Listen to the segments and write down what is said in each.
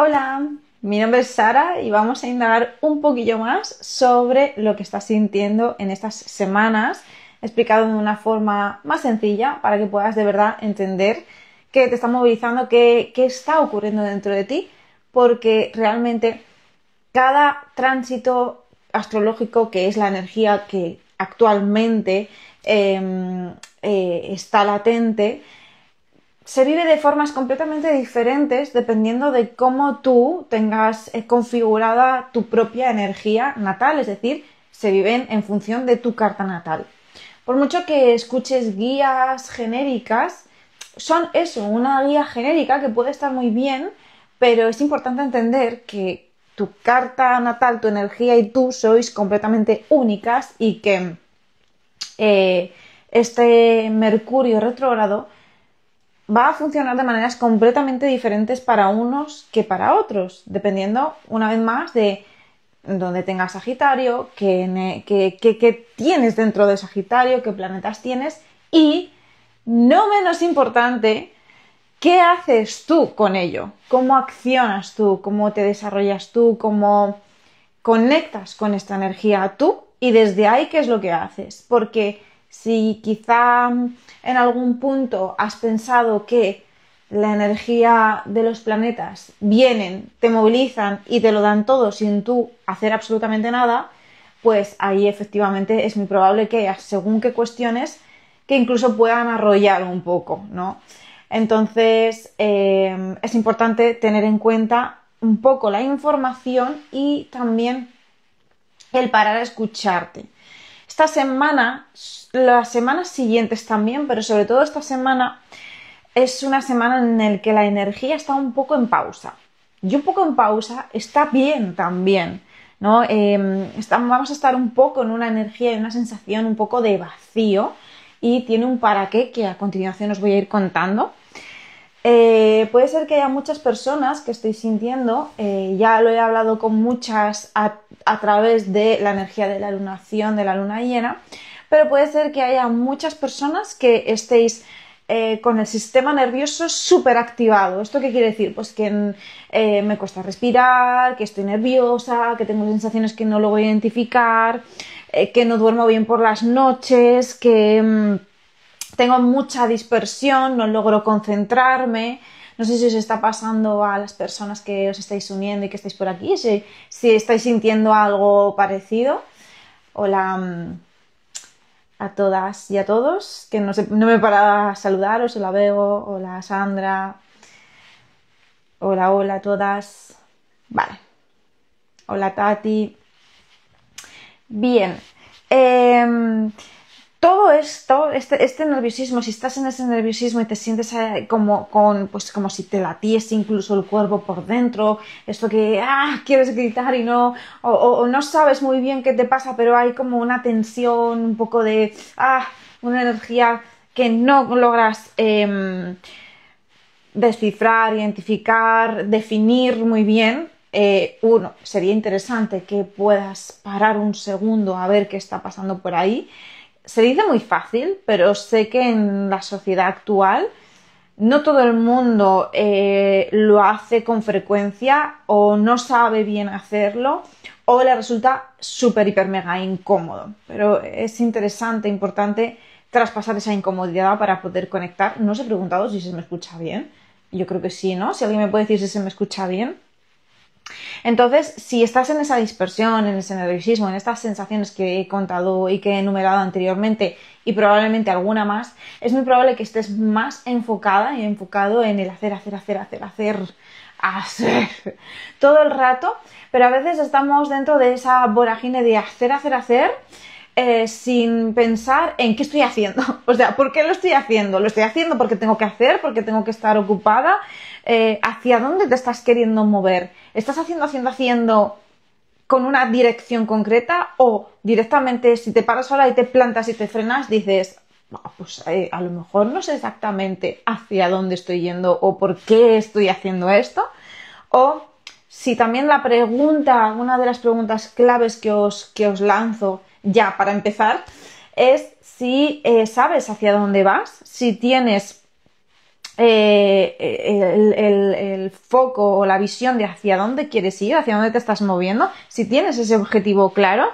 Hola, mi nombre es Sara y vamos a indagar un poquillo más sobre lo que estás sintiendo en estas semanas, explicado de una forma más sencilla para que puedas de verdad entender qué te está movilizando, qué está ocurriendo dentro de ti, porque realmente cada tránsito astrológico, que es la energía que actualmente está latente, se vive de formas completamente diferentes dependiendo de cómo tú tengas configurada tu propia energía natal, es decir, se viven en función de tu carta natal. Por mucho que escuches guías genéricas, son eso, una guía genérica que puede estar muy bien, pero es importante entender que tu carta natal, tu energía y tú sois completamente únicas y que este Mercurio retrógrado va a funcionar de maneras completamente diferentes para unos que para otros, dependiendo, una vez más, de dónde tengas Sagitario, qué tienes dentro de Sagitario, qué planetas tienes y, no menos importante, qué haces tú con ello, cómo accionas tú, cómo te desarrollas tú, cómo conectas con esta energía tú y desde ahí qué es lo que haces. Porque si quizá en algún punto has pensado que la energía de los planetas vienen, te movilizan y te lo dan todo sin tú hacer absolutamente nada, pues ahí efectivamente es muy probable que haya según qué cuestiones que incluso puedan arrollar un poco, ¿no? Entonces es importante tener en cuenta un poco la información y también el parar a escucharte. Esta semana, las semanas siguientes también, pero sobre todo esta semana, es una semana en la que la energía está un poco en pausa. Y un poco en pausa está bien también, ¿no? Vamos a estar un poco en una energía y una sensación un poco de vacío y tiene un para qué que a continuación os voy a ir contando. Puede ser que haya muchas personas que estoy sintiendo, ya lo he hablado con muchas a través de la energía de la lunación, de la luna llena, pero puede ser que haya muchas personas que estéis con el sistema nervioso súper activado. ¿Esto qué quiere decir? Pues que me cuesta respirar, que estoy nerviosa, que tengo sensaciones que no logro identificar, que no duermo bien por las noches, que tengo mucha dispersión, no logro concentrarme. No sé si os está pasando a las personas que os estáis uniendo y que estáis por aquí, si estáis sintiendo algo parecido. Hola a todas y a todos, que no me para saludaros. Hola Bego, hola Sandra, hola a todas. Vale, hola Tati. Bien. Todo esto, este nerviosismo, si estás en ese nerviosismo y te sientes pues como si te latiese incluso el cuerpo por dentro, esto que quieres gritar y no, o no sabes muy bien qué te pasa, pero hay como una tensión, un poco de una energía que no logras descifrar, identificar, definir muy bien. Uno, sería interesante que puedas parar un segundo a ver qué está pasando por ahí. Se dice muy fácil, pero sé que en la sociedad actual no todo el mundo lo hace con frecuencia o no sabe bien hacerlo o le resulta súper, hiper, mega incómodo. Pero es interesante, importante traspasar esa incomodidad para poder conectar. No os he preguntado si se me escucha bien. Yo creo que sí, ¿no? Si alguien me puede decir si se me escucha bien. Entonces, si estás en esa dispersión, en ese nerviosismo, en estas sensaciones que he contado y que he enumerado anteriormente y probablemente alguna más, es muy probable que estés más enfocada y enfocado en el hacer todo el rato, pero a veces estamos dentro de esa vorágine de hacer, sin pensar en qué estoy haciendo. O sea, ¿por qué lo estoy haciendo? Lo estoy haciendo porque tengo que hacer, porque tengo que estar ocupada. ¿Hacia dónde te estás queriendo mover? ¿Estás haciendo con una dirección concreta o directamente si te paras ahora y te plantas y te frenas dices, pues a lo mejor no sé exactamente hacia dónde estoy yendo o por qué estoy haciendo esto? O si también una de las preguntas claves que os lanzo ya para empezar es si sabes hacia dónde vas, si tienes el el foco o la visión de hacia dónde quieres ir, hacia dónde te estás moviendo, si tienes ese objetivo claro,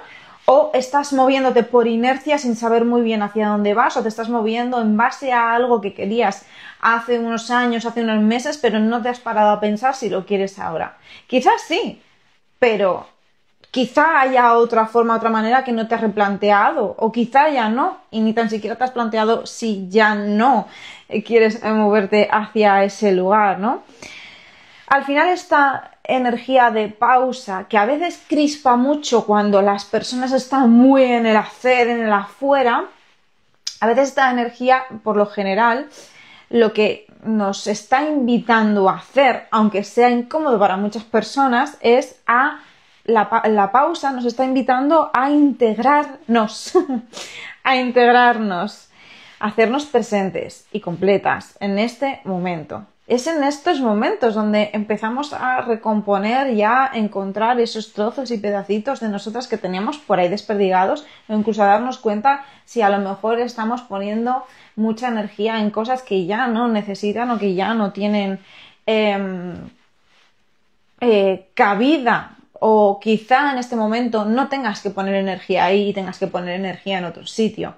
o estás moviéndote por inercia sin saber muy bien hacia dónde vas, o te estás moviendo en base a algo que querías hace unos años, hace unos meses, pero no te has parado a pensar si lo quieres ahora. Quizás sí, pero quizá haya otra forma, otra manera que no te has replanteado, o quizá ya no, y ni tan siquiera te has planteado si ya no quieres moverte hacia ese lugar, ¿no? Al final esta energía de pausa, que a veces crispa mucho cuando las personas están muy en el hacer, en el afuera, a veces esta energía, por lo general, lo que nos está invitando a hacer, aunque sea incómodo para muchas personas, es a la pausa nos está invitando a integrarnos, a integrarnos, a hacernos presentes y completas en este momento. Es en estos momentos donde empezamos a recomponer y a encontrar esos trozos y pedacitos de nosotras que teníamos por ahí desperdigados, o incluso a darnos cuenta si a lo mejor estamos poniendo mucha energía en cosas que ya no necesitan o que ya no tienen cabida. O quizá en este momento no tengas que poner energía ahí y tengas que poner energía en otro sitio.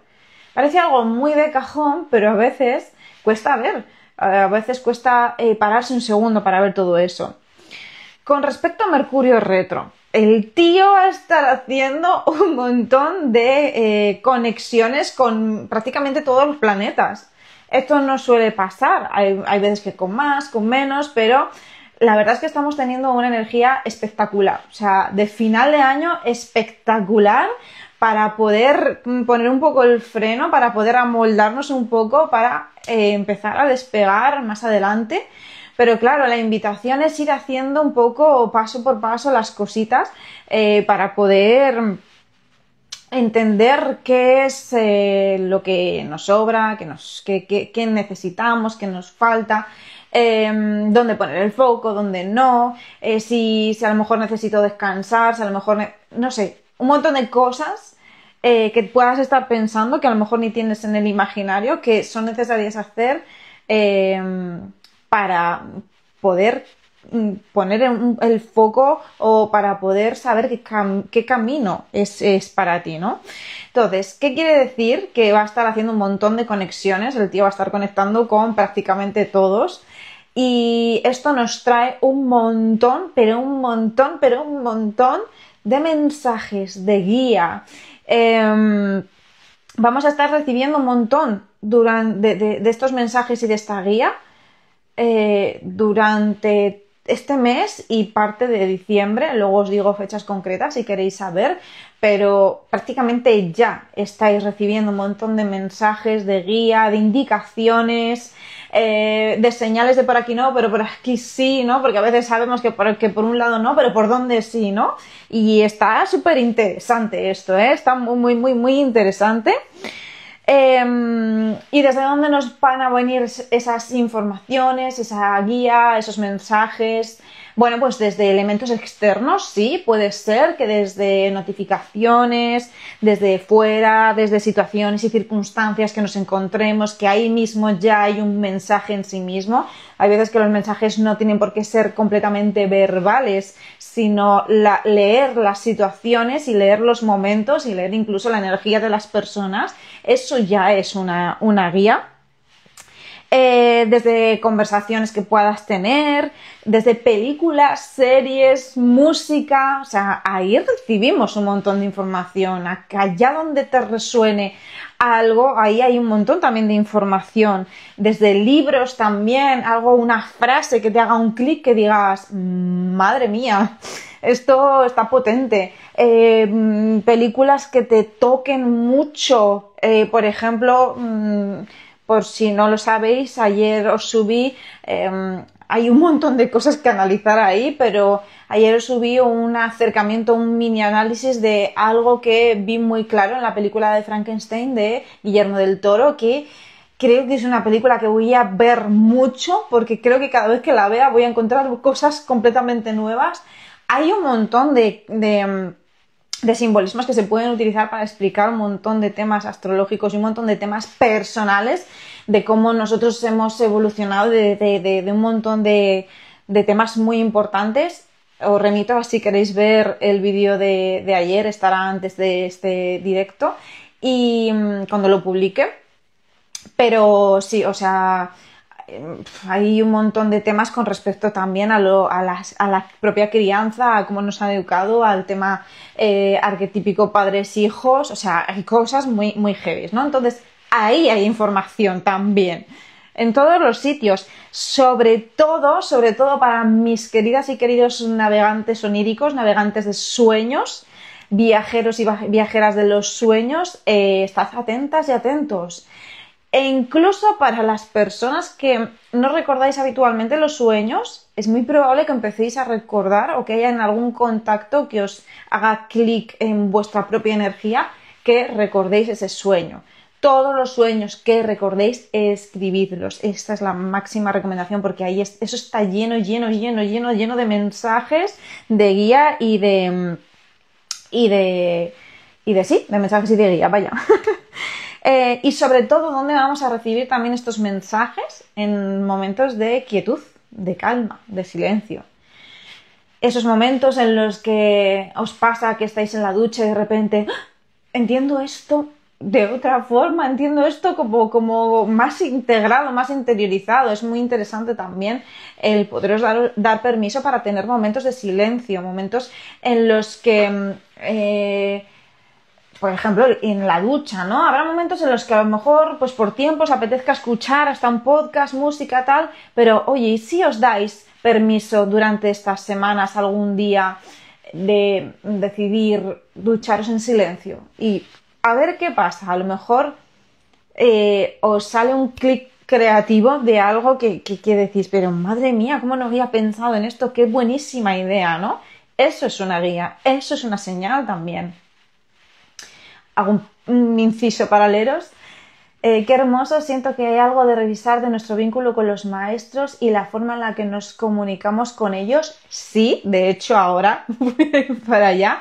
Parece algo muy de cajón, pero a veces cuesta ver, a veces cuesta pararse un segundo para ver todo eso. Con respecto a Mercurio retro, el tío va a estar haciendo un montón de conexiones con prácticamente todos los planetas. Esto no suele pasar, hay veces que con más, con menos, pero la verdad es que estamos teniendo una energía espectacular, o sea, de final de año espectacular para poder poner un poco el freno, para poder amoldarnos un poco, para empezar a despegar más adelante. Pero claro, la invitación es ir haciendo un poco paso por paso las cositas para poder entender qué es lo que nos sobra, qué necesitamos, qué nos falta. Dónde poner el foco, dónde no, si a lo mejor necesito descansar, si a lo mejor, no sé, un montón de cosas que puedas estar pensando que a lo mejor ni tienes en el imaginario que son necesarias hacer para poder poner el foco o para poder saber qué camino es para ti, ¿no? Entonces, ¿qué quiere decir? Que va a estar haciendo un montón de conexiones, el tío va a estar conectando con prácticamente todos y esto nos trae un montón, pero un montón de mensajes, de guía. Vamos a estar recibiendo un montón de estos mensajes y de esta guía durante este mes y parte de diciembre. Luego os digo fechas concretas si queréis saber, pero prácticamente ya estáis recibiendo un montón de mensajes, de guía, de indicaciones, de señales de por aquí no, pero por aquí sí, ¿no? Porque a veces sabemos que por un lado no, pero por dónde sí, ¿no? Y está súper interesante esto, está muy interesante. Y desde dónde nos van a venir esas informaciones, esa guía, esos mensajes. Bueno, pues desde elementos externos, sí, puede ser que desde notificaciones, desde fuera, desde situaciones y circunstancias que nos encontremos, que ahí mismo ya hay un mensaje en sí mismo. Hay veces que los mensajes no tienen por qué ser completamente verbales, sino leer las situaciones y leer los momentos y leer incluso la energía de las personas. Eso ya es una guía. Desde conversaciones que puedas tener, desde películas, series, música, o sea, ahí recibimos un montón de información. Allá donde te resuene algo, ahí hay un montón también de información. Desde libros también, una frase que te haga un clic, que digas, madre mía, esto está potente. Películas que te toquen mucho, por ejemplo, por si no lo sabéis, ayer os subí, hay un montón de cosas que analizar ahí, pero ayer os subí un acercamiento, un mini análisis de algo que vi muy claro en la película de Frankenstein de Guillermo del Toro, que creo que es una película que voy a ver mucho, porque creo que cada vez que la vea voy a encontrar cosas completamente nuevas. Hay un montón de simbolismos que se pueden utilizar para explicar un montón de temas astrológicos y un montón de temas personales de cómo nosotros hemos evolucionado de un montón de de temas muy importantes. Os remito a si queréis ver el vídeo de ayer, estará antes de este directo y cuando lo publique. Pero sí, o sea, hay un montón de temas con respecto también a la propia crianza, a cómo nos han educado, al tema arquetípico padres-hijos, o sea, hay cosas muy, muy heavy, ¿no? Entonces, ahí hay información también, en todos los sitios, sobre todo para mis queridas y queridos navegantes oníricos, navegantes de sueños, viajeros y viajeras de los sueños, estad atentas y atentos. E incluso para las personas que no recordáis habitualmente los sueños, es muy probable que empecéis a recordar o que haya en algún contacto que os haga clic en vuestra propia energía, que recordéis ese sueño. Todos los sueños que recordéis, escribidlos. Esta es la máxima recomendación porque ahí eso está lleno de mensajes, de guía y de mensajes y de guía, vaya. Y sobre todo, ¿dónde vamos a recibir también estos mensajes? En momentos de quietud, de calma, de silencio. Esos momentos en los que os pasa que estáis en la ducha y de repente entiendo esto de otra forma, entiendo esto como más integrado, más interiorizado. Es muy interesante también el poderos dar permiso para tener momentos de silencio, momentos en los que... por ejemplo, en la ducha, ¿no? Habrá momentos en los que a lo mejor, pues por tiempo os apetezca escuchar hasta un podcast, música, tal, pero oye, ¿y si os dais permiso durante estas semanas, algún día, de decidir ducharos en silencio? Y a ver qué pasa, a lo mejor os sale un clic creativo de algo que decís, pero madre mía, ¿cómo no había pensado en esto? Qué buenísima idea, ¿no? Eso es una guía, eso es una señal también. Hago un inciso para leeros. Qué hermoso, siento que hay algo de revisar de nuestro vínculo con los maestros y la forma en la que nos comunicamos con ellos. Sí, de hecho ahora voy a ir para allá.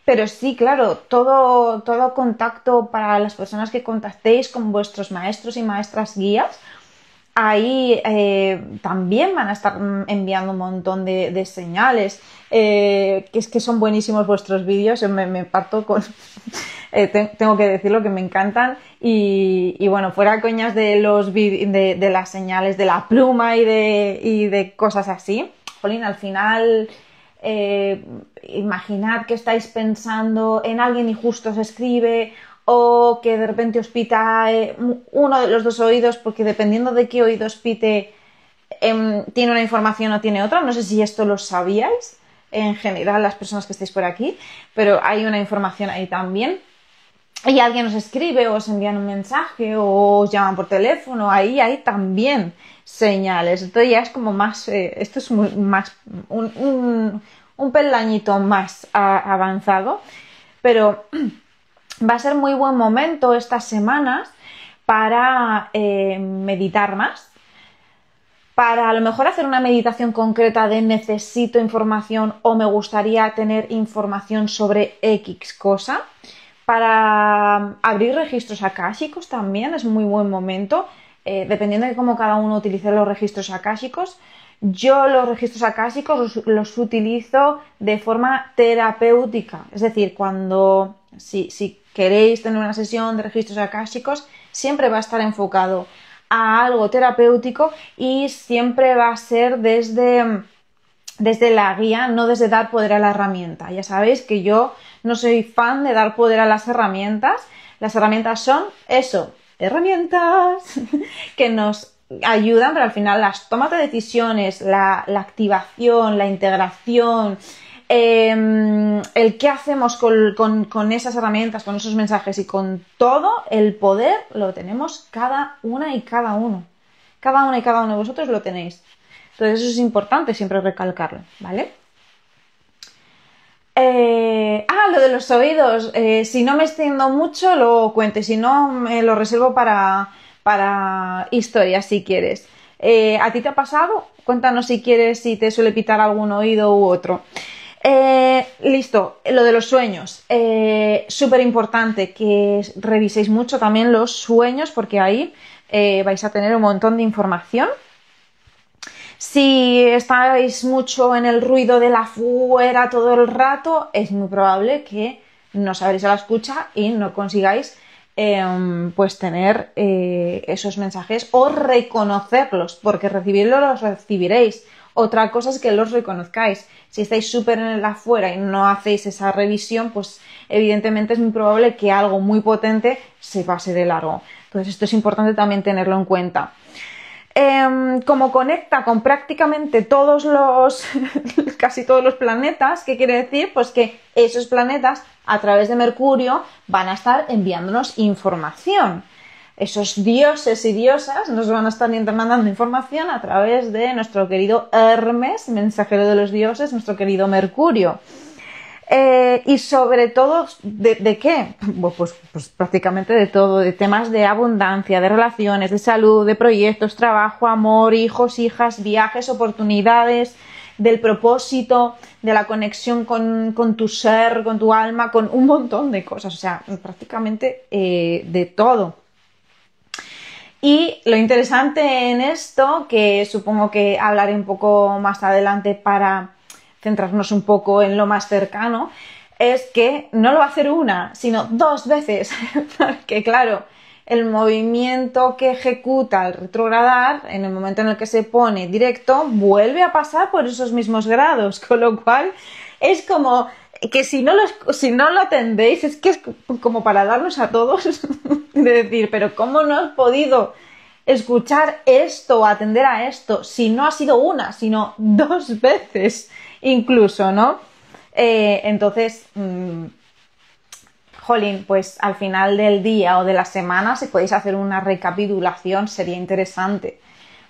Pero sí, claro, todo contacto para las personas que contactéis con vuestros maestros y maestras guías, ahí también van a estar enviando un montón de señales, que es que son buenísimos vuestros vídeos, yo me parto con... tengo que decirlo que me encantan y bueno, fuera coñas de de las señales de la pluma y de cosas así, jolín, al final imaginad que estáis pensando en alguien y justo os escribe, o que de repente os pita uno de los dos oídos, porque dependiendo de qué oído os pite tiene una información o tiene otra. No sé si esto lo sabíais en general las personas que estáis por aquí, pero hay una información ahí también. Y alguien os escribe o os envían un mensaje o os llaman por teléfono, ahí hay también señales. Entonces ya es como más, esto es más un peldañito más avanzado, pero va a ser muy buen momento estas semanas para meditar más, para a lo mejor hacer una meditación concreta de necesito información o me gustaría tener información sobre X cosa. Para abrir registros akáshicos también es muy buen momento, dependiendo de cómo cada uno utilice los registros akáshicos. Yo los registros akáshicos los utilizo de forma terapéutica, es decir, si queréis tener una sesión de registros akáshicos, siempre va a estar enfocado a algo terapéutico y siempre va a ser desde la guía, no desde dar poder a la herramienta. Ya sabéis que yo no soy fan de dar poder a las herramientas. Las herramientas son eso, herramientas que nos ayudan, pero al final las tomas de decisiones, la activación, la integración, el qué hacemos con esas herramientas, con esos mensajes y con todo el poder lo tenemos cada una y cada uno. Cada una y cada uno de vosotros lo tenéis. Entonces eso es importante siempre recalcarlo, ¿vale? Lo de los oídos. Si no me extiendo mucho lo cuento, si no me lo reservo para historias si quieres. ¿A ti te ha pasado? Cuéntanos si quieres, si te suele pitar algún oído u otro. Listo, lo de los sueños. Súper importante que reviséis mucho también los sueños porque ahí vais a tener un montón de información. Si estáis mucho en el ruido de la fuera todo el rato, es muy probable que no os abréis a la escucha y no consigáis pues tener esos mensajes o reconocerlos, porque recibirlos los recibiréis. Otra cosa es que los reconozcáis. Si estáis súper en el afuera y no hacéis esa revisión, pues evidentemente es muy probable que algo muy potente se pase de largo. Entonces esto es importante también tenerlo en cuenta. Como conecta con prácticamente casi todos los planetas, ¿qué quiere decir? Pues que esos planetas a través de Mercurio van a estar enviándonos información. Esos dioses y diosas nos van a estar mandando información a través de nuestro querido Hermes, mensajero de los dioses, nuestro querido Mercurio. Y sobre todo, ¿de qué? Pues prácticamente de todo, de temas de abundancia, de relaciones, de salud, de proyectos, trabajo, amor, hijos, hijas, viajes, oportunidades, del propósito, de la conexión con tu ser, con tu alma, con un montón de cosas, o sea, prácticamente de todo. Y lo interesante en esto, que supongo que hablaré un poco más adelante para centrarnos un poco en lo más cercano, es que no lo va a hacer una, sino 2 veces, porque claro, el movimiento que ejecuta el retrogradar, en el momento en el que se pone directo, vuelve a pasar por esos mismos grados, con lo cual es como que si no lo atendéis, es que es como para darnos a todos de decir, pero ¿cómo no has podido escuchar esto o atender a esto si no ha sido una, sino 2 veces incluso, ¿no? Entonces, jolín, pues al final del día o de la semana, si podéis hacer una recapitulación, sería interesante.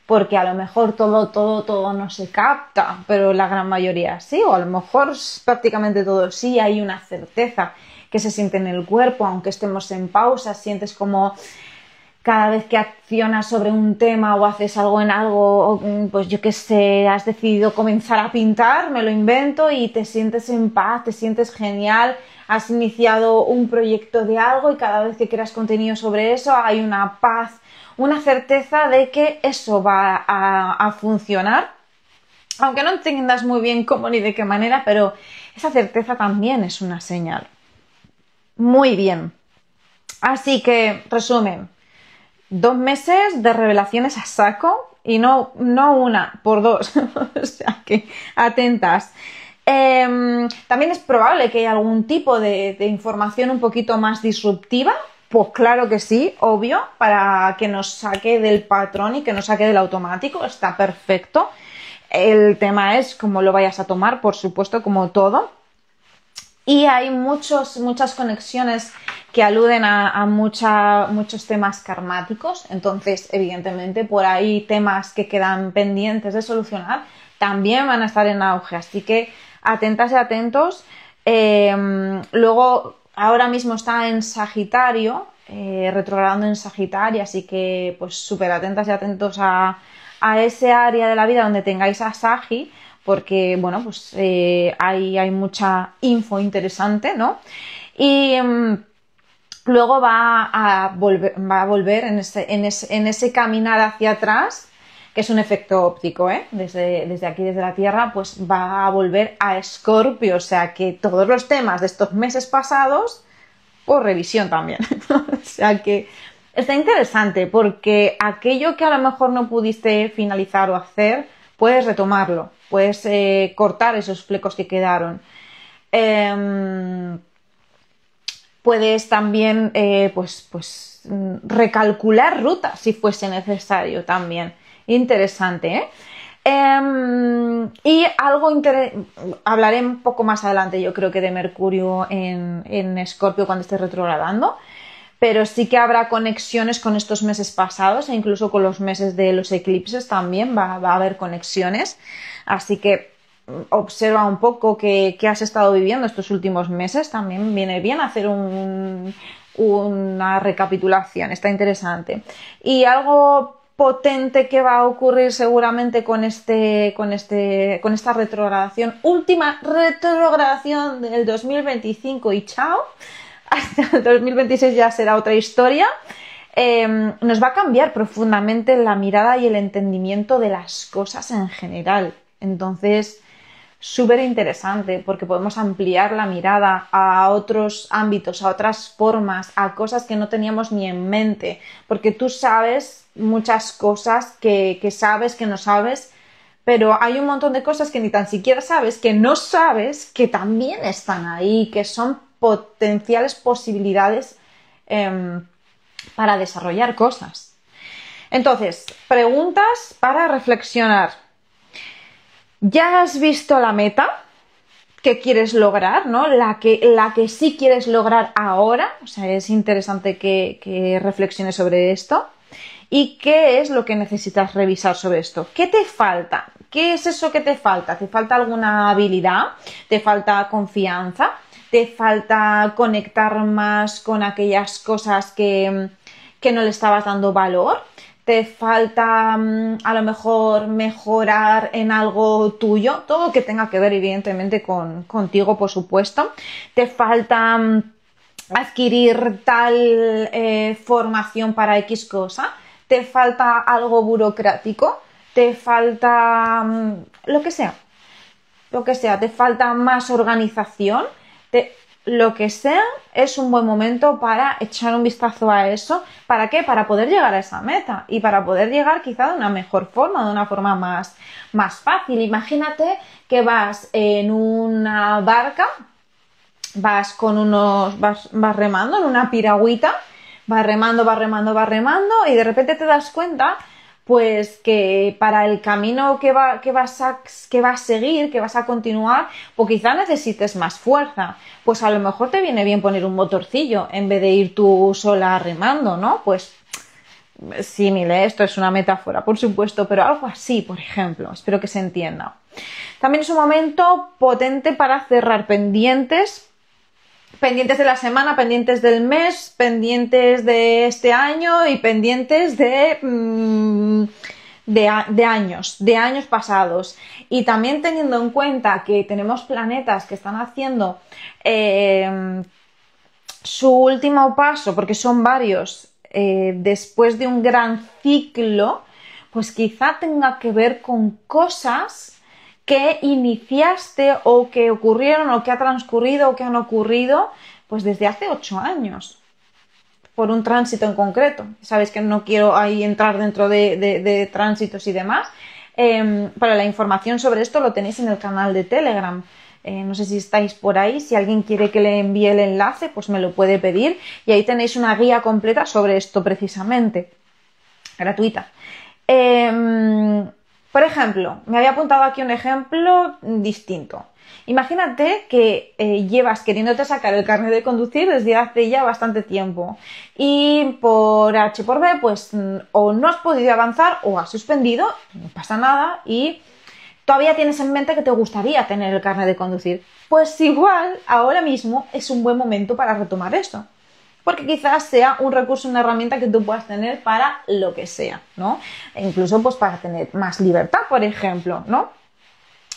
Porque a lo mejor todo no se capta, pero la gran mayoría sí, o a lo mejor prácticamente todo sí, hay una certeza que se siente en el cuerpo, aunque estemos en pausa, sientes como cada vez que accionas sobre un tema o haces algo en algo, pues yo qué sé, has decidido comenzar a pintar, me lo invento, y te sientes en paz, te sientes genial, has iniciado un proyecto de algo y cada vez que creas contenido sobre eso hay una paz, una certeza de que eso va a funcionar, aunque no entiendas muy bien cómo ni de qué manera, pero esa certeza también es una señal. Muy bien. Así que, resumen, 2 meses de revelaciones a saco y no una, por 2. O sea que atentas. También es probable que haya algún tipo de información un poquito más disruptiva. Pues claro que sí, obvio, para que nos saque del patrón y que nos saque del automático, está perfecto. El tema es cómo lo vayas a tomar, por supuesto, como todo. Y hay muchas conexiones que aluden a muchos temas karmáticos. Entonces, evidentemente, por ahí temas que quedan pendientes de solucionar también van a estar en auge. Así que atentas y atentos. Luego, ahora mismo está en Sagitario, retrogradando en Sagitario, así que pues súper atentas y atentos a ese área de la vida donde tengáis a Sagi, porque bueno, pues hay mucha info interesante, ¿no? Y luego va a volver en ese caminar hacia atrás, que es un efecto óptico, desde aquí, desde la Tierra, pues va a volver a Escorpio, o sea que todos los temas de estos meses pasados, por revisión también. O sea que está interesante, porque aquello que a lo mejor no pudiste finalizar o hacer, puedes retomarlo, puedes cortar esos flecos que quedaron. Puedes también recalcular rutas si fuese necesario también. Interesante, ¿eh? Y hablaré un poco más adelante, yo creo que de Mercurio en Escorpio cuando esté retrogradando, pero sí que habrá conexiones con estos meses pasados e incluso con los meses de los eclipses también va a haber conexiones, así que observa un poco qué has estado viviendo estos últimos meses, también viene bien hacer una recapitulación, está interesante. Y algo potente que va a ocurrir seguramente con esta retrogradación, última retrogradación del 2025 y chao, hasta el 2026 ya será otra historia, nos va a cambiar profundamente la mirada y el entendimiento de las cosas en general. Entonces, súper interesante porque podemos ampliar la mirada a otros ámbitos, a otras formas, a cosas que no teníamos ni en mente, porque tú sabes muchas cosas que sabes, que no sabes, pero hay un montón de cosas que ni tan siquiera sabes, que no sabes, que también están ahí, que son potenciales posibilidades para desarrollar cosas. Entonces, preguntas para reflexionar. ¿Ya has visto la meta que quieres lograr, ¿no? La que sí quieres lograr ahora. O sea, es interesante que reflexiones sobre esto. ¿Y qué es lo que necesitas revisar sobre esto? ¿Qué te falta? ¿Qué es eso que te falta? ¿Te falta alguna habilidad? ¿Te falta confianza? ¿Te falta conectar más con aquellas cosas que no le estabas dando valor? ¿Te falta a lo mejor mejorar en algo tuyo? Todo que tenga que ver evidentemente contigo, por supuesto. ¿Te falta adquirir tal formación para X cosa? ¿Te falta algo burocrático? ¿Te falta lo que sea? Lo que sea, ¿te falta más organización? Lo que sea, es un buen momento para echar un vistazo a eso. ¿Para qué? Para poder llegar a esa meta y para poder llegar quizá de una mejor forma, de una forma más fácil. Imagínate que vas en una barca, vas remando en una piragüita, vas remando y de repente te das cuenta pues que para el camino que vas a seguir, que vas a continuar, pues quizá necesites más fuerza. Pues a lo mejor te viene bien poner un motorcillo en vez de ir tú sola remando, ¿no? Pues símile, esto es una metáfora, por supuesto, pero algo así, por ejemplo. Espero que se entienda. También es un momento potente para cerrar pendientes de la semana, pendientes del mes, pendientes de este año y pendientes de años pasados. Y también teniendo en cuenta que tenemos planetas que están haciendo su último paso, porque son varios, después de un gran ciclo, pues quizá tenga que ver con cosas que iniciaste o que ocurrieron o que ha transcurrido o que han ocurrido pues desde hace 8 años por un tránsito en concreto. Sabéis que no quiero ahí entrar dentro de tránsitos y demás, pero la información sobre esto lo tenéis en el canal de Telegram. No sé si estáis por ahí, si alguien quiere que le envíe el enlace pues me lo puede pedir y ahí tenéis una guía completa sobre esto precisamente, gratuita. Por ejemplo, me había apuntado aquí un ejemplo distinto. Imagínate que llevas queriéndote sacar el carnet de conducir desde hace ya bastante tiempo y por H por B pues o no has podido avanzar o has suspendido, no pasa nada y todavía tienes en mente que te gustaría tener el carnet de conducir. Pues igual ahora mismo es un buen momento para retomar esto. Porque quizás sea un recurso, una herramienta que tú puedas tener para lo que sea, ¿no? E incluso pues para tener más libertad, por ejemplo, ¿no?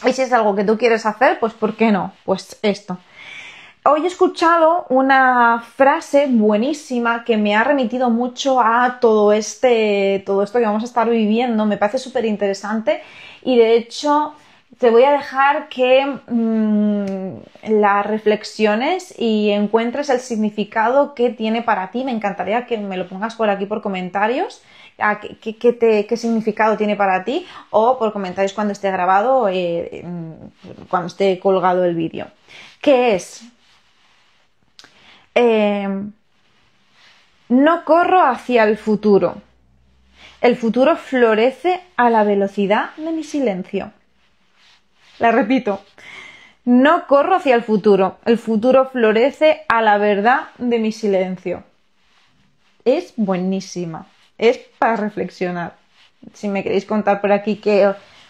Y si es algo que tú quieres hacer, pues ¿por qué no? Pues esto. Hoy he escuchado una frase buenísima que me ha remitido mucho a todo esto que vamos a estar viviendo. Me parece súper interesante y de hecho te voy a dejar que las reflexiones y encuentres el significado que tiene para ti. Me encantaría que me lo pongas por aquí por comentarios. ¿Qué significado tiene para ti? O por comentarios cuando esté grabado, cuando esté colgado el vídeo. ¿Qué es? No corro hacia el futuro. El futuro florece a la velocidad de mi silencio. La repito. No corro hacia el futuro. El futuro florece a la verdad de mi silencio. Es buenísima. Es para reflexionar. Si me queréis contar por aquí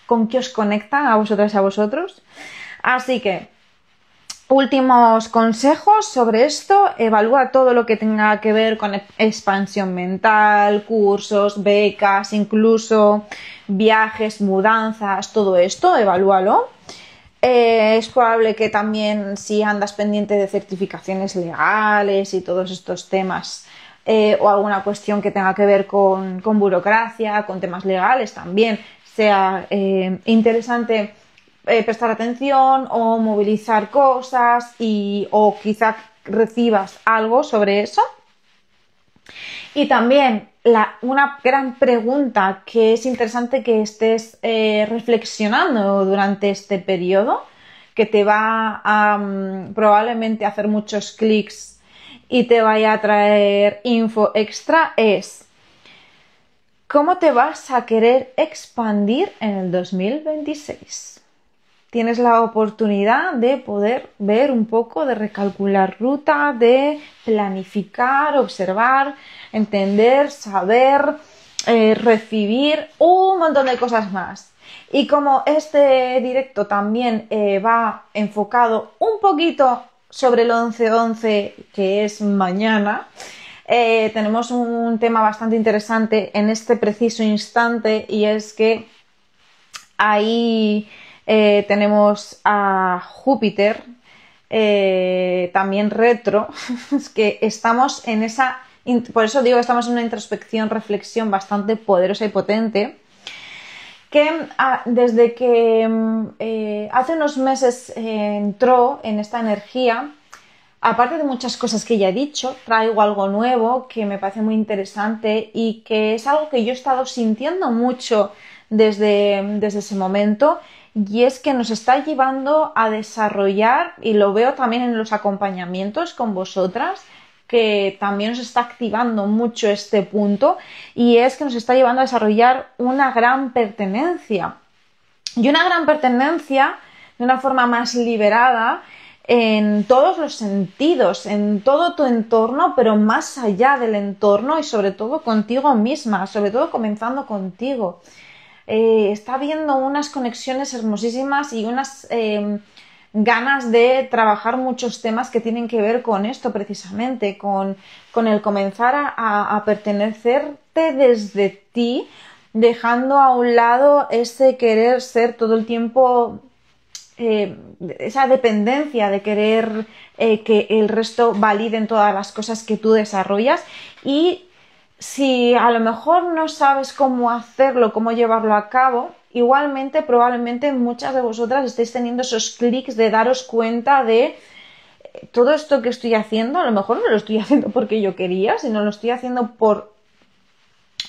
con qué os conectan a vosotras y a vosotros. Así que, últimos consejos sobre esto. Evalúa todo lo que tenga que ver con expansión mental, cursos, becas, incluso viajes, mudanzas, todo esto. Evalúalo. Es probable que también si andas pendiente de certificaciones legales y todos estos temas o alguna cuestión que tenga que ver con burocracia, con temas legales también, sea interesante prestar atención o movilizar cosas o quizá recibas algo sobre eso. Y también una gran pregunta que es interesante que estés reflexionando durante este periodo, que te va a probablemente hacer muchos clics y te vaya a traer info extra, es ¿cómo te vas a querer expandir en el 2026? Tienes la oportunidad de poder ver un poco, de recalcular ruta, de planificar, observar, entender, saber, recibir un montón de cosas más. Y como este directo también va enfocado un poquito sobre el 11-11, que es mañana, tenemos un tema bastante interesante en este preciso instante, y es que ahí tenemos a Júpiter, también retro, es que estamos en esa, por eso digo que estamos en una introspección, reflexión bastante poderosa y potente, que desde que hace unos meses entró en esta energía, aparte de muchas cosas que ya he dicho, traigo algo nuevo que me parece muy interesante y que es algo que yo he estado sintiendo mucho desde ese momento, y es que nos está llevando a desarrollar, y lo veo también en los acompañamientos con vosotras, que también nos está activando mucho este punto, y es que nos está llevando a desarrollar una gran pertenencia. Y una gran pertenencia de una forma más liberada en todos los sentidos, en todo tu entorno, pero más allá del entorno y sobre todo contigo misma, sobre todo comenzando contigo. Está habiendo unas conexiones hermosísimas y unas ganas de trabajar muchos temas que tienen que ver con esto precisamente, con el comenzar a pertenecerte desde ti, dejando a un lado ese querer ser todo el tiempo, esa dependencia de querer que el resto validen todas las cosas que tú desarrollas. Y si a lo mejor no sabes cómo hacerlo, cómo llevarlo a cabo, igualmente probablemente muchas de vosotras estéis teniendo esos clics de daros cuenta de todo esto que estoy haciendo, a lo mejor no lo estoy haciendo porque yo quería, sino lo estoy haciendo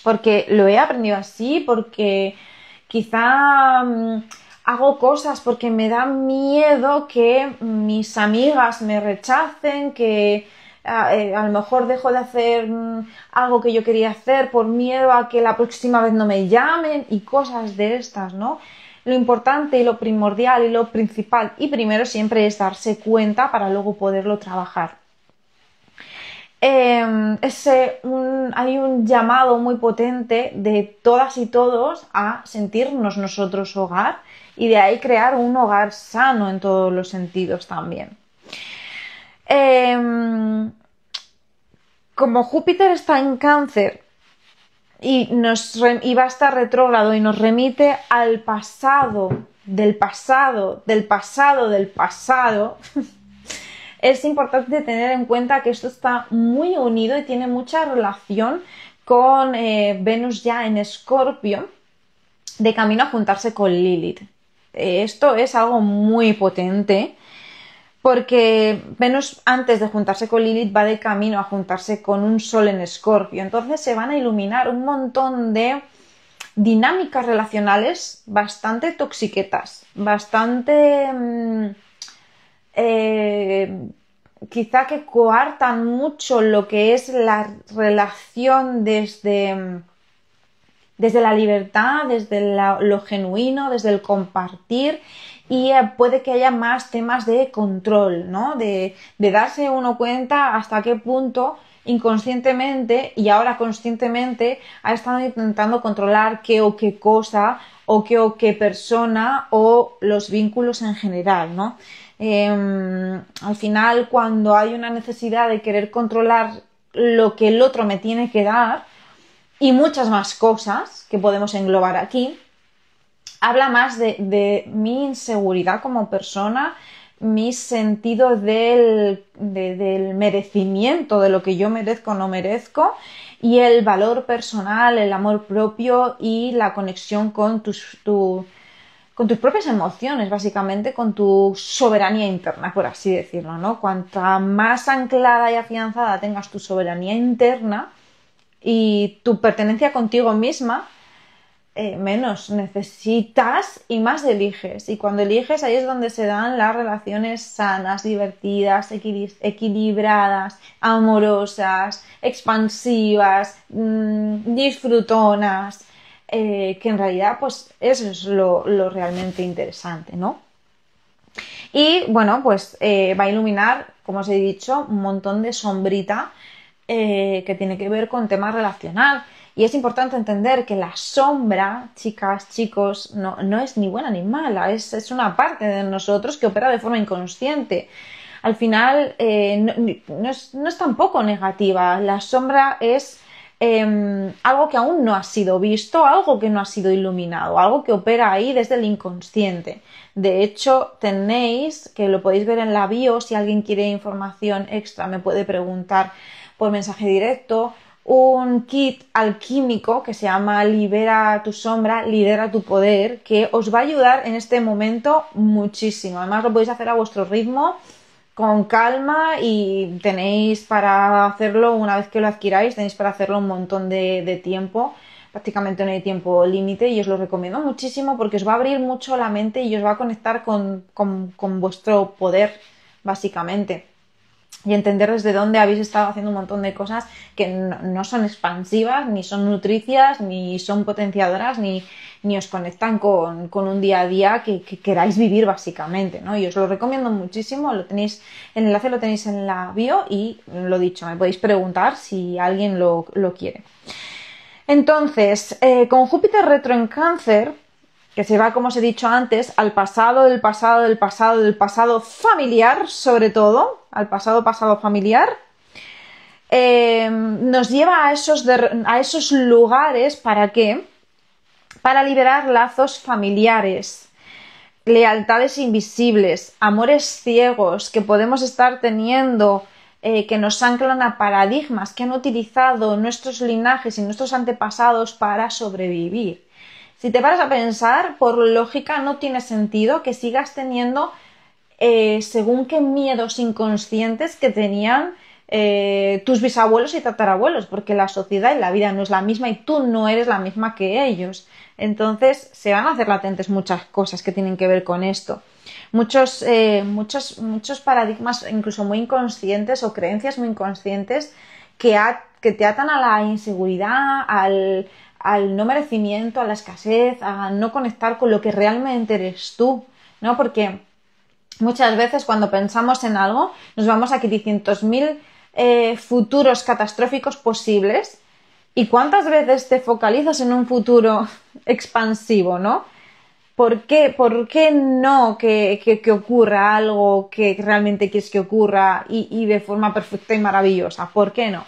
porque lo he aprendido así, porque quizá hago cosas porque me da miedo que mis amigas me rechacen, que a lo mejor dejo de hacer algo que yo quería hacer por miedo a que la próxima vez no me llamen y cosas de estas, ¿no? Lo importante y lo primordial y lo principal y primero siempre es darse cuenta para luego poderlo trabajar. Hay un llamado muy potente de todas y todos a sentirnos nosotros hogar, y de ahí crear un hogar sano en todos los sentidos también. Como Júpiter está en Cáncer y va a estar retrógrado y nos remite al pasado, del pasado, del pasado, del pasado, es importante tener en cuenta que esto está muy unido y tiene mucha relación con Venus ya en Escorpio, de camino a juntarse con Lilith. Esto es algo muy potente, porque Venus, antes de juntarse con Lilith, va de camino a juntarse con un Sol en Escorpio. Entonces se van a iluminar un montón de dinámicas relacionales bastante toxiquetas, bastante quizá que coartan mucho lo que es la relación desde la libertad, desde lo genuino, desde el compartir, y puede que haya más temas de control, ¿no? De darse uno cuenta hasta qué punto inconscientemente y ahora conscientemente ha estado intentando controlar qué o qué cosa o qué persona o los vínculos en general, ¿no? Al final, cuando hay una necesidad de querer controlar lo que el otro me tiene que dar y muchas más cosas que podemos englobar aquí, habla más de mi inseguridad como persona, mi sentido del merecimiento, de lo que yo merezco o no merezco, y el valor personal, el amor propio y la conexión con con tus propias emociones, básicamente, con tu soberanía interna, por así decirlo, ¿no? Cuanta más anclada y afianzada tengas tu soberanía interna y tu pertenencia contigo misma, menos necesitas y más eliges. Y cuando eliges, ahí es donde se dan las relaciones sanas, divertidas, equilibradas, amorosas, expansivas, disfrutonas, que en realidad pues eso es lo realmente interesante, ¿no? Y bueno, pues va a iluminar, como os he dicho, un montón de sombrita que tiene que ver con tema relacional. Y es importante entender que la sombra, chicas, chicos, no es ni buena ni mala, es una parte de nosotros que opera de forma inconsciente. Al final no es tampoco negativa, la sombra es algo que aún no ha sido visto, algo que no ha sido iluminado, algo que opera ahí desde el inconsciente. De hecho, tenéis, que lo podéis ver en la bio, si alguien quiere información extra me puede preguntar por mensaje directo, un kit alquímico que se llama Libera tu sombra, lidera tu poder, que os va a ayudar en este momento muchísimo. Además lo podéis hacer a vuestro ritmo, con calma, y tenéis para hacerlo, una vez que lo adquiráis, tenéis para hacerlo un montón de tiempo. Prácticamente no hay tiempo límite y os lo recomiendo muchísimo porque os va a abrir mucho la mente y os va a conectar con vuestro poder, básicamente. Y entender desde dónde habéis estado haciendo un montón de cosas que no son expansivas, ni son nutricias, ni son potenciadoras, ni os conectan con un día a día que queráis vivir, básicamente, ¿no? Y os lo recomiendo muchísimo, el enlace lo tenéis en la bio y, lo dicho, me podéis preguntar si alguien lo quiere. Entonces, con Júpiter retro en Cáncer, que se va, como os he dicho antes, al pasado, del pasado familiar, sobre todo, al pasado familiar, nos lleva a esos lugares. ¿Para qué? Para liberar lazos familiares, lealtades invisibles, amores ciegos que podemos estar teniendo, que nos anclan a paradigmas que han utilizado nuestros linajes y nuestros antepasados para sobrevivir. Si te paras a pensar, por lógica no tiene sentido que sigas teniendo según qué miedos inconscientes que tenían tus bisabuelos y tatarabuelos, porque la sociedad y la vida no es la misma y tú no eres la misma que ellos. Entonces se van a hacer latentes muchas cosas que tienen que ver con esto. Muchos paradigmas, incluso muy inconscientes, o creencias muy inconscientes que te atan a la inseguridad, al no merecimiento, a la escasez, a no conectar con lo que realmente eres tú, ¿no? Porque muchas veces cuando pensamos en algo nos vamos a 500.000 futuros catastróficos posibles. ¿Y cuántas veces te focalizas en un futuro expansivo, no? ¿Por qué no que ocurra algo que realmente quieres que ocurra y de forma perfecta y maravillosa? ¿Por qué no?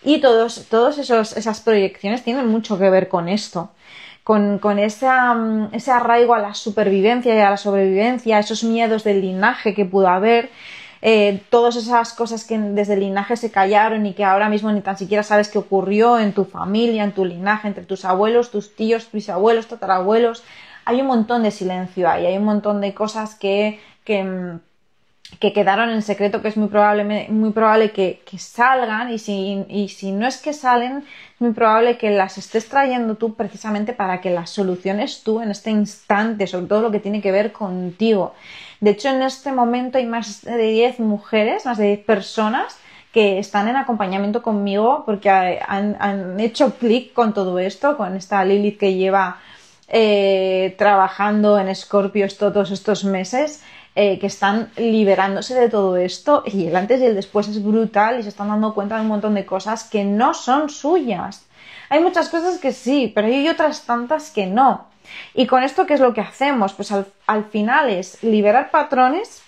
Y todas esas proyecciones tienen mucho que ver con esto, con ese arraigo a la supervivencia y a la sobrevivencia, esos miedos del linaje que pudo haber, todas esas cosas que desde el linaje se callaron y que ahora mismo ni tan siquiera sabes qué ocurrió en tu familia, en tu linaje, entre tus abuelos, tus tíos, bisabuelos, tatarabuelos. Hay un montón de silencio ahí, hay un montón de cosas que quedaron en secreto, que es muy probable que salgan, y si no es que salen, es muy probable que las estés trayendo tú precisamente para que las soluciones tú en este instante, sobre todo lo que tiene que ver contigo. De hecho, en este momento hay más de 10 mujeres, más de 10 personas que están en acompañamiento conmigo porque han hecho clic con todo esto, con esta Lilith que lleva trabajando en Escorpio todos estos meses, que están liberándose de todo esto, y el antes y el después es brutal y se están dando cuenta de un montón de cosas que no son suyas. Hay muchas cosas que sí, pero hay otras tantas que no. Y con esto, ¿qué es lo que hacemos? Pues al final es liberar patrones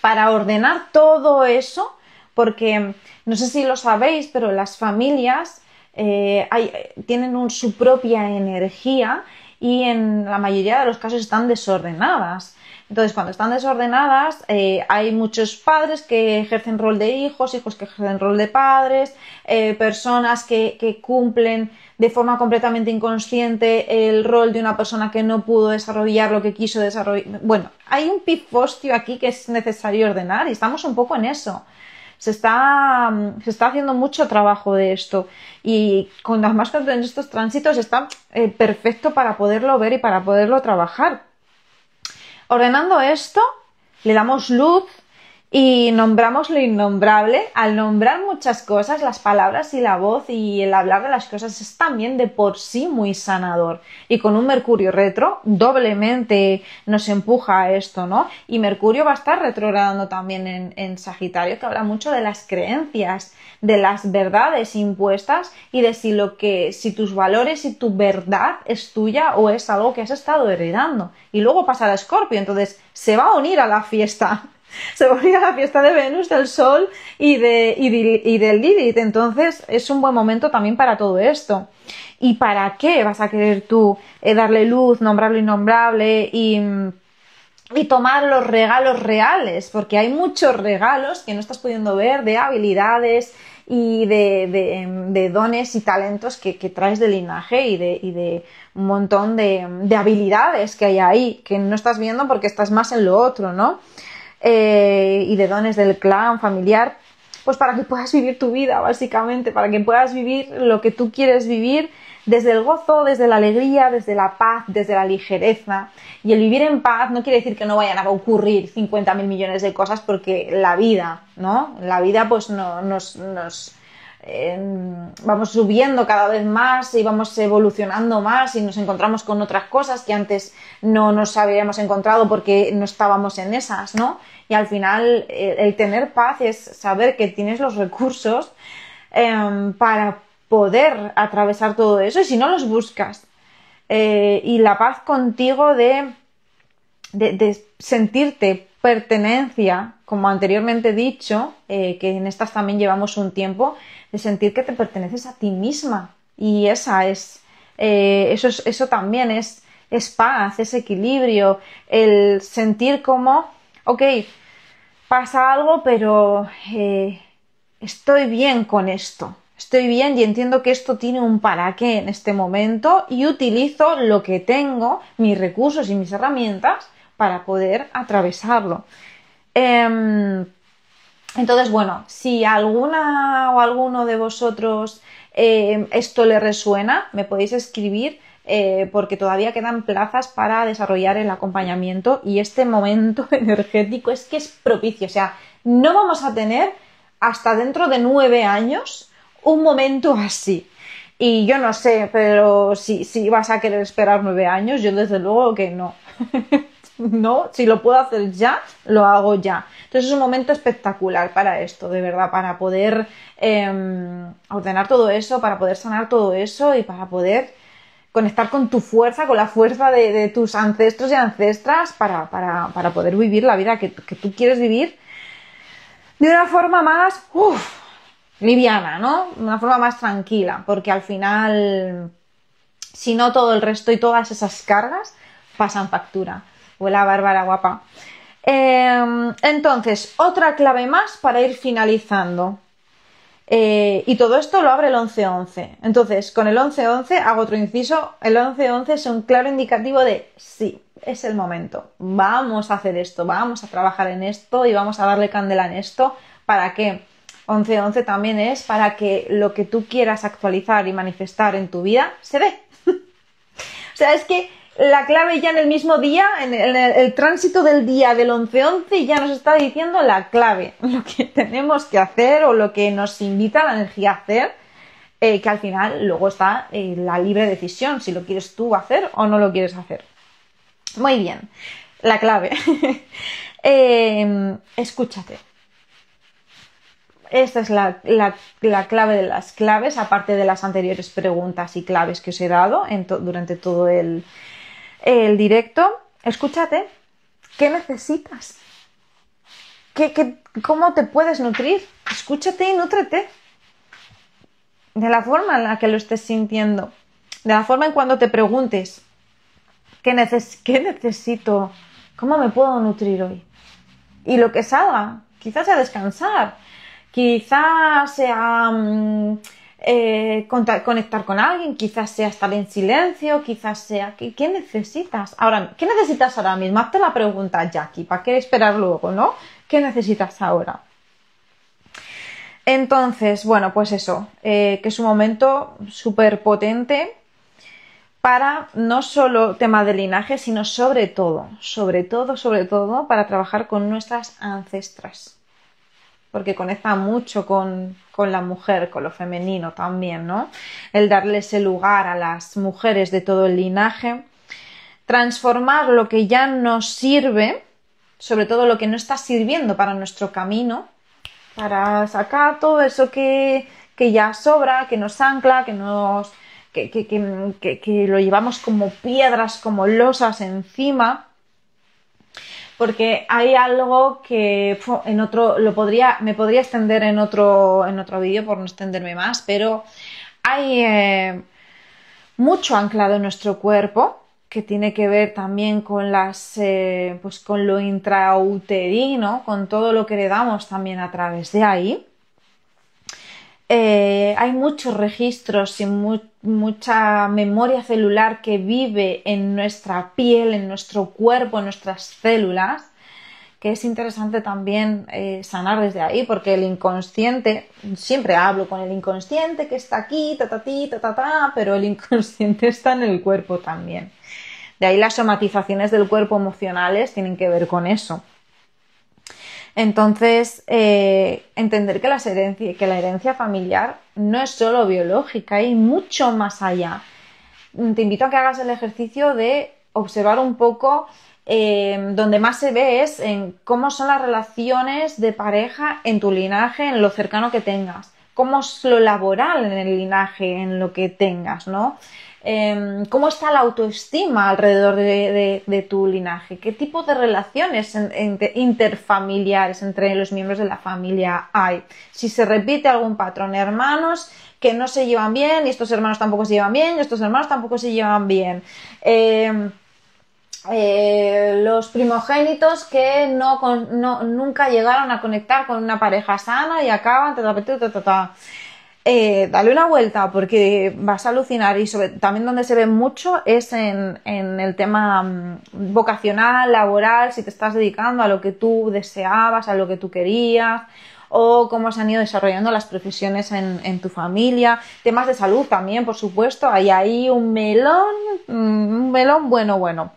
para ordenar todo eso, porque no sé si lo sabéis, pero las familias tienen su propia energía y en la mayoría de los casos están desordenadas. Entonces, cuando están desordenadas, hay muchos padres que ejercen rol de hijos, hijos que ejercen rol de padres, personas que cumplen de forma completamente inconsciente el rol de una persona que no pudo desarrollar lo que quiso desarrollar. Bueno, hay un pifostio aquí que es necesario ordenar y estamos un poco en eso. Se está haciendo mucho trabajo de esto y con las máscaras en estos tránsitos está perfecto para poderlo ver y para poderlo trabajar. Ordenando esto, le damos luz y nombramos lo innombrable. Al nombrar muchas cosas, las palabras y la voz y el hablar de las cosas es también de por sí muy sanador. Y con un Mercurio retro, doblemente nos empuja a esto, ¿no? Y Mercurio va a estar retrogradando también en Sagitario, que habla mucho de las creencias, de las verdades impuestas y de si tus valores y tu verdad es tuya o es algo que has estado heredando. Y luego pasa a Escorpio, entonces se va a unir a la fiesta. Se va a unir a la fiesta de Venus, del Sol y del Lilith. Entonces es un buen momento también para todo esto. ¿Y para qué vas a querer tú darle luz, nombrar lo innombrable y tomar los regalos reales? Porque hay muchos regalos que no estás pudiendo ver de habilidades y de dones y talentos que traes del linaje y de un montón de habilidades que hay ahí que no estás viendo porque estás más en lo otro, ¿no? Y de dones del clan familiar, pues para que puedas vivir tu vida, básicamente, para que puedas vivir lo que tú quieres vivir desde el gozo, desde la alegría, desde la paz, desde la ligereza. Y el vivir en paz no quiere decir que no vayan a ocurrir 50.000 millones de cosas, porque la vida, ¿no? La vida pues vamos subiendo cada vez más y vamos evolucionando más y nos encontramos con otras cosas que antes no nos habíamos encontrado porque no estábamos en esas, ¿no? Y al final el tener paz es saber que tienes los recursos para poder atravesar todo eso y si no los buscas. Y la paz contigo de sentirte pertenencia, como anteriormente he dicho, que en estas también llevamos un tiempo, de sentir que te perteneces a ti misma. Y eso también es paz, es equilibrio, el sentir como, ok, pasa algo, pero estoy bien con esto. Estoy bien y entiendo que esto tiene un para qué en este momento y utilizo lo que tengo, mis recursos y mis herramientas para poder atravesarlo. Entonces, bueno, si alguna o alguno de vosotros esto le resuena, me podéis escribir porque todavía quedan plazas para desarrollar el acompañamiento y este momento energético es que es propicio. O sea, no vamos a tener hasta dentro de 9 años un momento así. Y yo no sé, pero si vas a querer esperar 9 años, yo desde luego que no. No, si lo puedo hacer ya, lo hago ya. Entonces es un momento espectacular para esto, de verdad, para poder ordenar todo eso, para poder sanar todo eso y para poder conectar con tu fuerza, con la fuerza de tus ancestros y ancestras para poder vivir la vida que tú quieres vivir de una forma más liviana, ¿no? Una forma más tranquila, porque al final, si no, todo el resto y todas esas cargas pasan factura. Hola, Bárbara, guapa. Entonces, otra clave más para ir finalizando. Y todo esto lo abre el 11-11. Entonces, con el 11-11 hago otro inciso. El 11-11 es un claro indicativo de sí, es el momento. Vamos a hacer esto, vamos a trabajar en esto y vamos a darle candela en esto. ¿Para qué? 11-11 también es para que lo que tú quieras actualizar y manifestar en tu vida se dé. O sea, es que la clave ya en el mismo día, en el tránsito del día del 11-11 ya nos está diciendo la clave, lo que tenemos que hacer o lo que nos invita la energía a hacer, que al final luego está la libre decisión, si lo quieres tú hacer o no lo quieres hacer. Muy bien, la clave. Escúchate. Esta es la clave de las claves, aparte de las anteriores preguntas y claves que os he dado durante todo el directo. Escúchate, ¿qué necesitas? ¿Cómo te puedes nutrir? Escúchate y nútrete de la forma en la que lo estés sintiendo, de la forma en cuando te preguntes ¿qué necesito ¿Cómo me puedo nutrir hoy? Y lo que salga, quizás sea descansar, quizás sea conectar con alguien, quizás sea estar en silencio, quizás sea... ¿Qué necesitas? Ahora, ¿qué necesitas ahora mismo? Hazte la pregunta, Jackie, ¿para qué esperar luego, no? ¿Qué necesitas ahora? Entonces, bueno, pues eso, que es un momento súper potente para no solo tema de linaje, sino sobre todo, para trabajar con nuestras ancestras. Porque conecta mucho con la mujer, con lo femenino también, ¿no? El darle ese lugar a las mujeres de todo el linaje, transformar lo que ya nos sirve, sobre todo lo que no está sirviendo para nuestro camino, para sacar todo eso que ya sobra, que nos ancla, que lo llevamos como piedras, como losas encima, porque hay algo que me podría extender en otro vídeo por no extenderme más, pero hay mucho anclado en nuestro cuerpo que tiene que ver también con con lo intrauterino, con todo lo que le damos también a través de ahí. Hay muchos registros y mucha memoria celular que vive en nuestra piel, en nuestro cuerpo, en nuestras células, que es interesante también sanar desde ahí, porque el inconsciente, siempre hablo con el inconsciente que está aquí, pero el inconsciente está en el cuerpo también. De ahí las somatizaciones del cuerpo emocionales tienen que ver con eso. Entonces, entender que la herencia familiar no es solo biológica, hay mucho más allá. Te invito a que hagas el ejercicio de observar un poco, donde más se ve es en cómo son las relaciones de pareja en tu linaje, en lo cercano que tengas, cómo es lo laboral en el linaje, en lo que tengas, ¿no? Cómo está la autoestima alrededor de tu linaje, qué tipo de relaciones interfamiliares entre los miembros de la familia hay, si se repite algún patrón, hermanos que no se llevan bien y estos hermanos tampoco se llevan bien y estos hermanos tampoco se llevan bien, los primogénitos que nunca llegaron a conectar con una pareja sana y acaban dale una vuelta porque vas a alucinar. Y también donde se ve mucho es en el tema vocacional, laboral, si te estás dedicando a lo que tú deseabas, a lo que tú querías, o cómo se han ido desarrollando las profesiones en tu familia. Temas de salud también, por supuesto, hay ahí un melón bueno.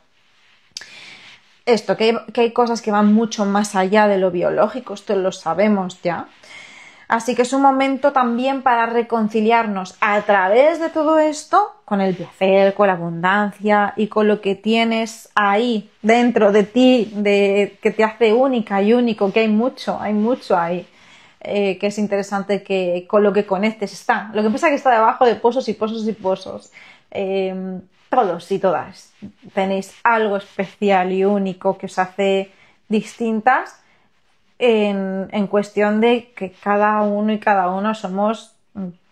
Esto, que hay cosas que van mucho más allá de lo biológico, esto lo sabemos ya. Así que es un momento también para reconciliarnos a través de todo esto con el placer, con la abundancia y con lo que tienes ahí dentro de ti, que te hace única y único, que hay mucho ahí, que es interesante que con lo que conectes está. Lo que pasa es que está debajo de pozos y pozos y pozos. Todos y todas tenéis algo especial y único que os hace distintas, en cuestión de que cada uno y cada uno somos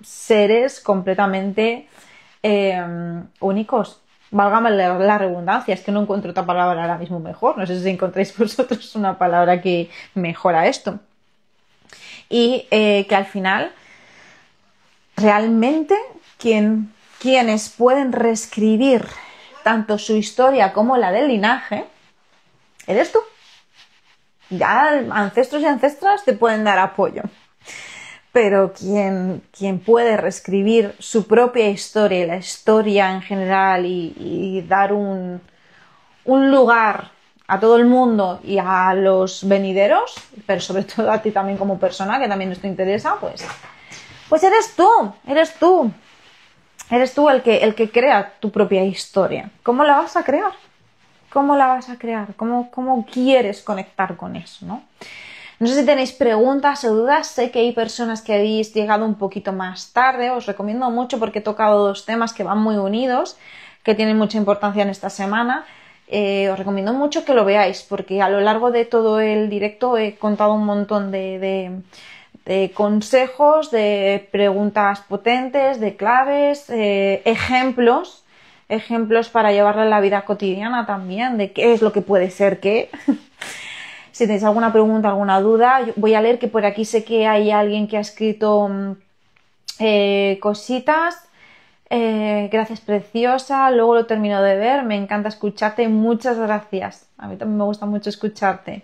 seres completamente únicos. Válgame la redundancia, es que no encuentro otra palabra ahora mismo mejor. No sé si encontráis vosotros una palabra que mejora esto. Y que al final, realmente, quienes pueden reescribir tanto su historia como la del linaje, eres tú. Ya ancestros y ancestras te pueden dar apoyo, pero quien puede reescribir su propia historia y la historia en general y dar un lugar a todo el mundo y a los venideros, pero sobre todo a ti también como persona, que también esto interesa, pues eres tú el que crea tu propia historia. ¿Cómo la vas a crear? ¿Cómo quieres conectar con eso, ¿no? No sé si tenéis preguntas o dudas. Sé que hay personas que habéis llegado un poquito más tarde. Os recomiendo mucho porque he tocado dos temas que van muy unidos, que tienen mucha importancia en esta semana. Os recomiendo mucho que lo veáis porque a lo largo de todo el directo he contado un montón de consejos, de preguntas potentes, de claves, ejemplos ejemplos para llevarla en la vida cotidiana también, de qué es lo que puede ser qué. Si tenéis alguna pregunta, alguna duda, voy a leer que por aquí sé que hay alguien que ha escrito cositas. Gracias, preciosa. Luego lo termino de ver. Me encanta escucharte. Muchas gracias. A mí también me gusta mucho escucharte.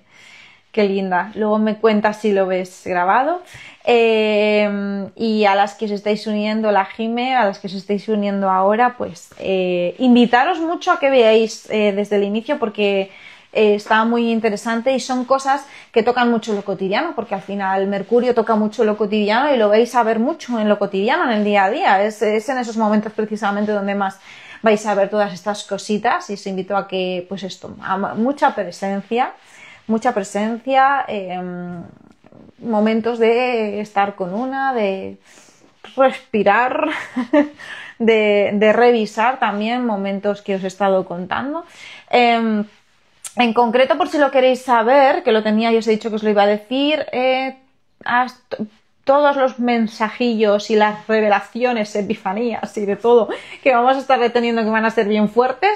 Qué linda. Luego me cuentas si lo ves grabado. Y a las que os estáis uniendo, la Jime, a las que os estáis uniendo ahora, pues invitaros mucho a que veáis desde el inicio, porque está muy interesante y son cosas que tocan mucho lo cotidiano, porque al final Mercurio toca mucho lo cotidiano y lo vais a ver mucho en lo cotidiano, en el día a día. Es en esos momentos precisamente donde más vais a ver todas estas cositas, y os invito a que, pues esto, a mucha presencia, momentos de estar con una, de respirar, de revisar también momentos que os he estado contando. En concreto, por si lo queréis saber, que lo tenía y os he dicho que os lo iba a decir, todos los mensajillos y las revelaciones, epifanías y de todo que vamos a estar reteniendo, que van a ser bien fuertes,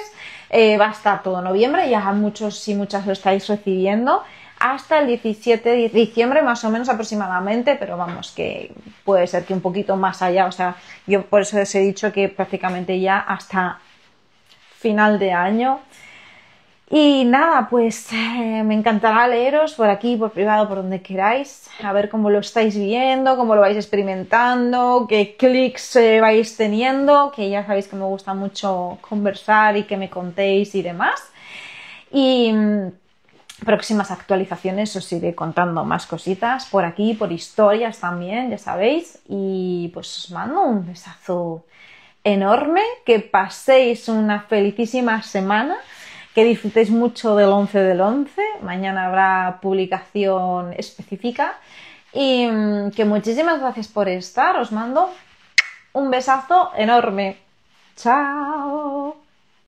va a estar todo noviembre, ya muchos y muchas lo estáis recibiendo, hasta el 17 de diciembre más o menos aproximadamente, pero vamos, que puede ser que un poquito más allá, o sea, yo por eso os he dicho que prácticamente ya hasta final de año. Y nada, pues me encantará leeros por aquí, por privado, por donde queráis, a ver cómo lo estáis viendo, cómo lo vais experimentando, qué clics vais teniendo, que ya sabéis que me gusta mucho conversar y que me contéis y demás. Y próximas actualizaciones os iré contando más cositas por aquí, por historias también, ya sabéis. Y pues os mando un besazo enorme, que paséis una felicísima semana, que disfrutéis mucho del 11 del 11, mañana habrá publicación específica, y que muchísimas gracias por estar, os mando un besazo enorme. ¡Chao!